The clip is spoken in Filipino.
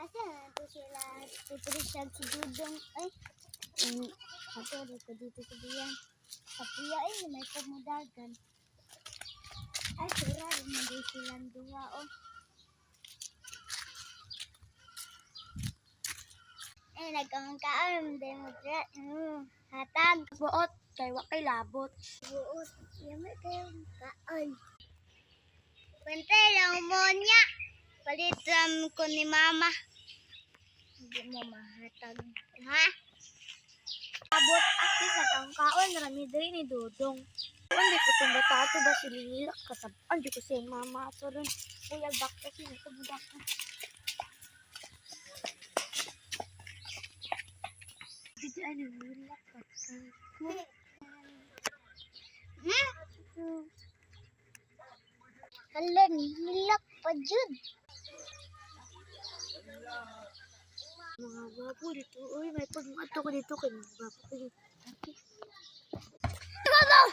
Asa na sila? Depression si Dudong. Ay, matulog ko dito sa biyan. Sa piya may pagmudagan. Ay, sura, hindi silang duha, oh. Ay, nagkangkaan, demokrat, hatag. Buot, kay wakay labot. Buot, yami kayong kaan. Pwente lang mo niya. Palitan ko ni mama. Hindi mo mahatag. Ha? Abot ati sa kangkaon, rami diri ni Dudong. Hindi ko itong bata ito ba sililak kasabaan. Di ko siya mama. So rin, kuya bakta siya. Ito budak ka. Hindi ay nililak ka. Hala, nihilak pa dyan. Mga babo dito. Uy, may pag-ato ko dito. Kaya mga babo ko dito. Ikaw daw!